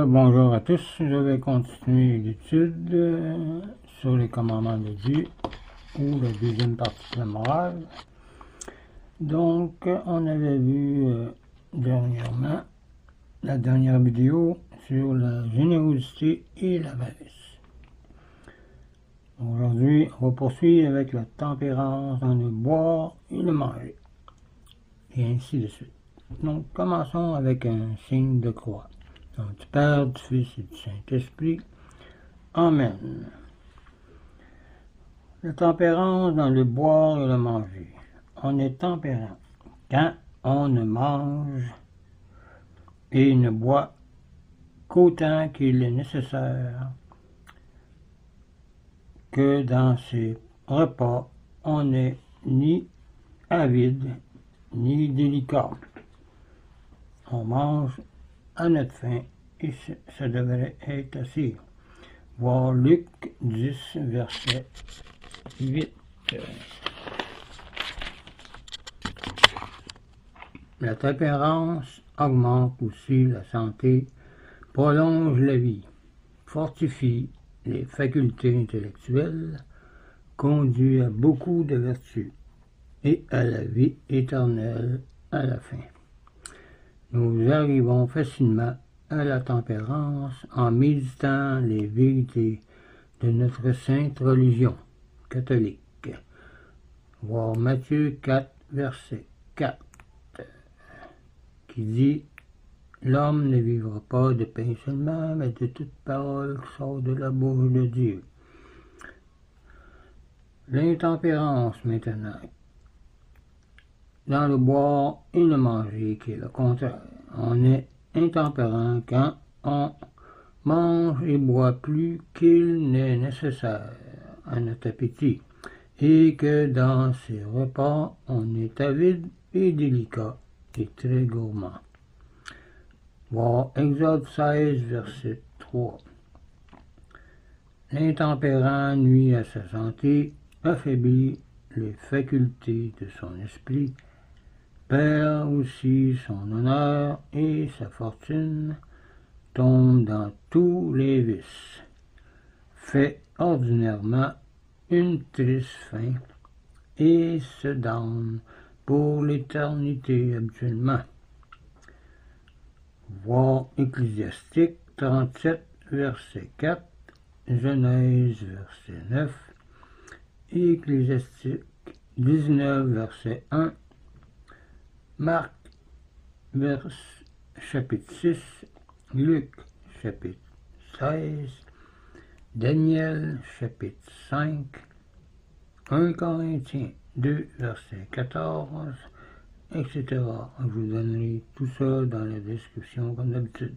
Bonjour à tous, je vais continuer l'étude sur les commandements de Dieu ou la deuxième partie de la morale. Donc, on avait vu dernièrement la dernière vidéo sur la générosité et la malice. Aujourd'hui, on va poursuivre avec la tempérance dans le boire et le manger, et ainsi de suite. Donc, commençons avec un signe de croix. Donc, du Père, du Fils et du Saint-Esprit. Amen. La tempérance dans le boire et le manger. On est tempérant quand on ne mange et ne boit qu'autant qu'il est nécessaire, que dans ses repas, on n'est ni avide ni délicat. On mange à notre faim et ça devrait être assez. Voir Luc 10, verset 8. La tempérance augmente aussi la santé, prolonge la vie, fortifie les facultés intellectuelles, conduit à beaucoup de vertus et à la vie éternelle à la fin. Nous arrivons facilement à la tempérance en méditant les vérités de notre sainte religion catholique. Voir Matthieu 4, verset 4, qui dit « L'homme ne vivra pas de pain seulement, mais de toute parole qui sort de la bouche de Dieu. » L'intempérance maintenant, dans le boire et le manger, qui est le contraire. On est intempérant quand on mange et boit plus qu'il n'est nécessaire à notre appétit, et que dans ses repas, on est avide et délicat et très gourmand. Voir Exode 16, verset 3. L'intempérant nuit à sa santé, affaiblit les facultés de son esprit, perd aussi son honneur et sa fortune, tombe dans tous les vices, fait ordinairement une triste fin et se damne pour l'éternité habituellement. Voir Ecclésiastique 37, verset 4, Genèse, verset 9, Ecclésiastique 19, verset 1, Marc, chapitre 6, Luc, chapitre 16, Daniel, chapitre 5, 1 Corinthiens 2, verset 14, etc. Je vous donnerai tout ça dans la description comme d'habitude.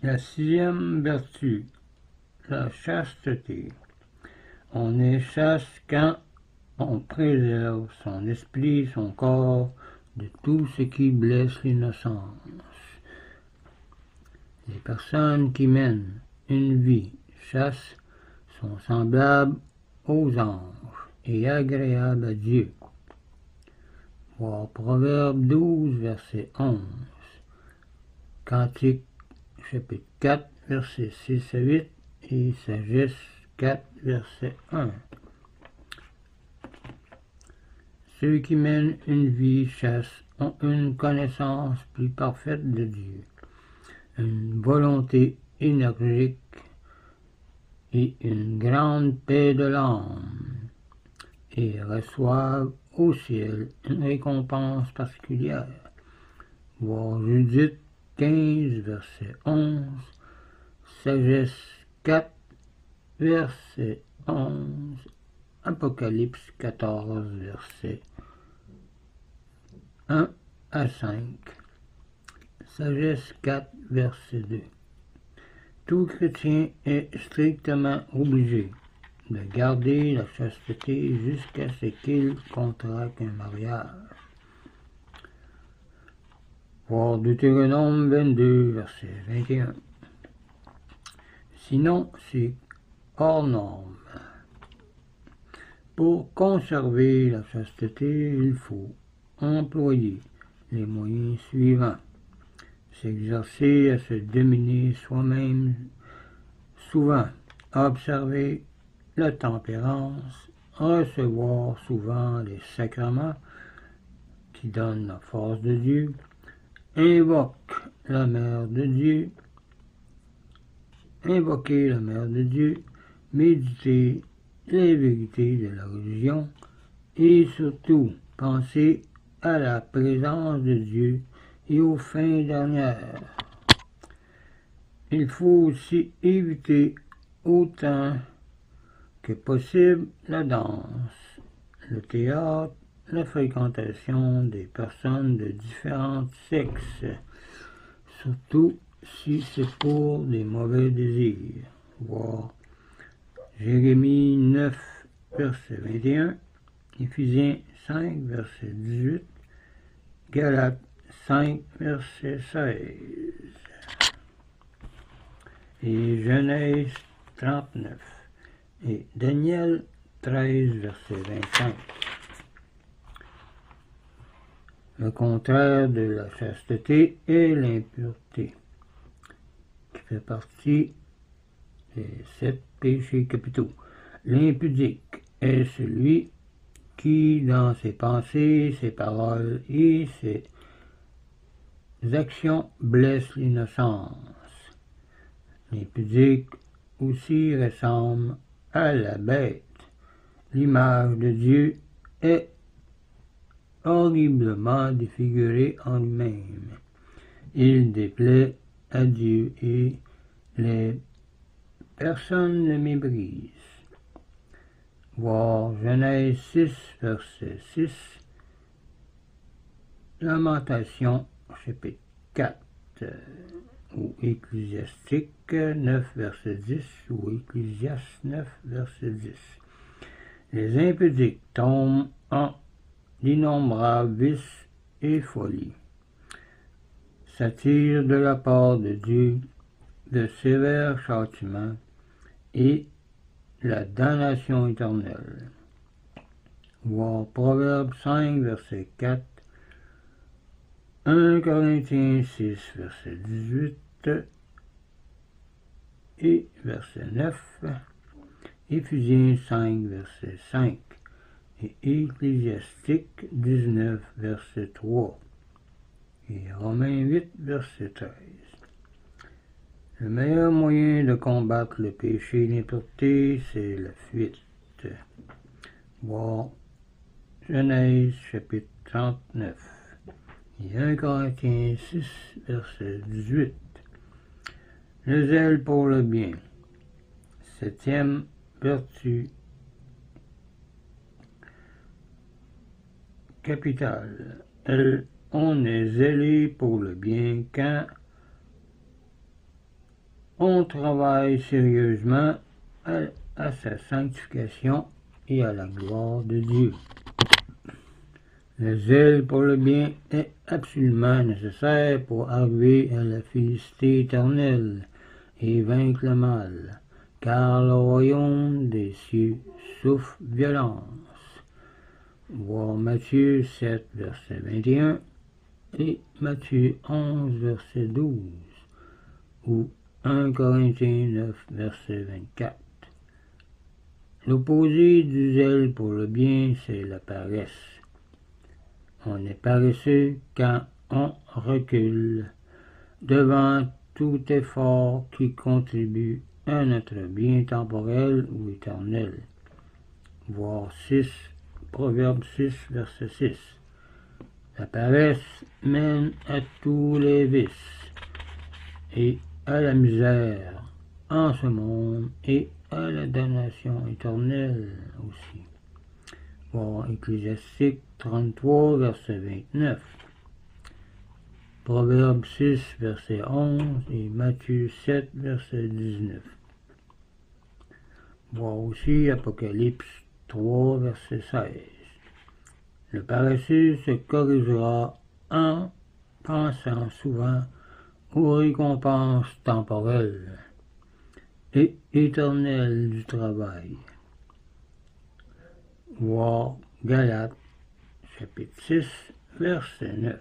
La sixième vertu, la chasteté. On est chaste quand on préserve son esprit, son corps, de tout ce qui blesse l'innocence. Les personnes qui mènent une vie chaste sont semblables aux anges et agréables à Dieu. Voir Proverbe 12, verset 11, Cantique, chapitre 4, verset 6 à 8, et Sagesse 4, verset 1. Ceux qui mènent une vie chaste ont une connaissance plus parfaite de Dieu, une volonté énergique et une grande paix de l'âme, et reçoivent au ciel une récompense particulière. Voir Judith 15, verset 11, Sagesse 4, verset 11, Apocalypse 14, verset 1 à 5, Sagesse 4, verset 2. Tout chrétien est strictement obligé de garder la chasteté jusqu'à ce qu'il contracte un mariage. Voir Deutéronome 22, verset 21. Sinon, c'est hors norme. Pour conserver la chasteté, il faut employer les moyens suivants. s'exercer à se dominer soi-même souvent, observer la tempérance, recevoir souvent les sacrements qui donnent la force de Dieu, invoque la Mère de Dieu, invoquer la Mère de Dieu, méditer les vérités de la religion et surtout penser à la présence de Dieu et aux fins dernières. Il faut aussi éviter autant que possible la danse, le théâtre, la fréquentation des personnes de différents sexes, surtout si c'est pour des mauvais désirs. Voir Jérémie 9, verset 21, Éphésiens 5, verset 18, Galates 5, verset 16 et Genèse 39 et Daniel 13, verset 25. Le contraire de la chasteté est l'impureté, qui fait partie des 7 péchés capitaux. L'impudique est celui qui, dans ses pensées, ses paroles et ses actions, blesse l'innocence. L'impudique aussi ressemble à la bête. L'image de Dieu est horriblement défigurée en lui-même. Il déplaît à Dieu et les personnes le méprisent. Voir Genèse 6, verset 6, Lamentation, chapitre 4, ou Ecclésiastique 9, verset 10, ou Ecclésiaste 9, verset 10. Les impudiques tombent en d'innombrables vices et folies, s'attirent de la part de Dieu de sévères châtiments et la damnation éternelle. Voir Proverbe 5, verset 4, 1 Corinthiens 6, verset 18 et verset 9, Éphésiens 5, verset 5 et Ecclésiastique 19, verset 3 et Romains 8, verset 13. Le meilleur moyen de combattre le péché et l'impureté, c'est la fuite. Voir Genèse chapitre 39 et 1 Corinthiens 6, verset 18. Le zèle pour le bien. 7e vertu capitale. On est zélé pour le bien quand on travaille sérieusement à sa sanctification et à la gloire de Dieu. Le zèle pour le bien est absolument nécessaire pour arriver à la félicité éternelle et vaincre le mal, car le royaume des cieux souffre violence. Voir Matthieu 7, verset 21 et Matthieu 11, verset 12, ou 1 Corinthiens 9, verset 24. L'opposé du zèle pour le bien, c'est la paresse. On est paresseux quand on recule devant tout effort qui contribue à notre bien temporel ou éternel. Voir Proverbe 6, verset 6. La paresse mène à tous les vices et à la misère en ce monde et à la damnation éternelle aussi. Voir Ecclésiastique 33, verset 29. Proverbe 6, verset 11 et Matthieu 7, verset 19. Voir aussi Apocalypse 3, verset 16. Le paresseux se corrigera en pensant souvent aux récompenses temporelles et éternelles du travail. Voir Galates, chapitre 6, verset 9.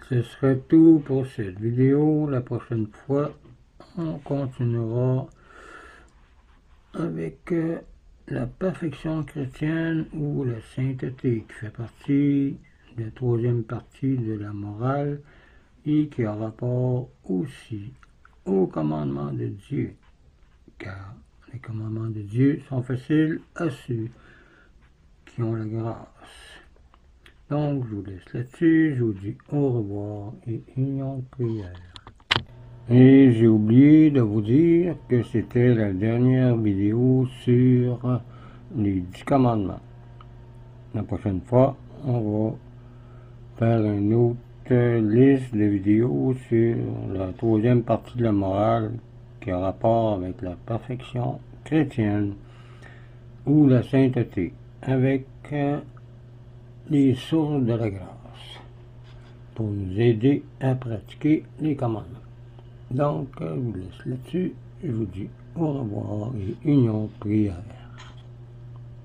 Ce serait tout pour cette vidéo. La prochaine fois, on continuera avec la perfection chrétienne ou la sainteté qui fait partie de la troisième partie de la morale et qui a rapport aussi aux commandements de Dieu, car les commandements de Dieu sont faciles à ceux qui ont la grâce. Donc, je vous laisse là-dessus, je vous dis au revoir et union de prière. Et j'ai oublié de vous dire que c'était la dernière vidéo sur les 10 commandements. La prochaine fois, on va faire une autre liste de vidéos sur la troisième partie de la morale qui a rapport avec la perfection chrétienne ou la sainteté, avec les sources de la grâce pour nous aider à pratiquer les commandements. Donc, je vous laisse là-dessus. Je vous dis au revoir et union de prière.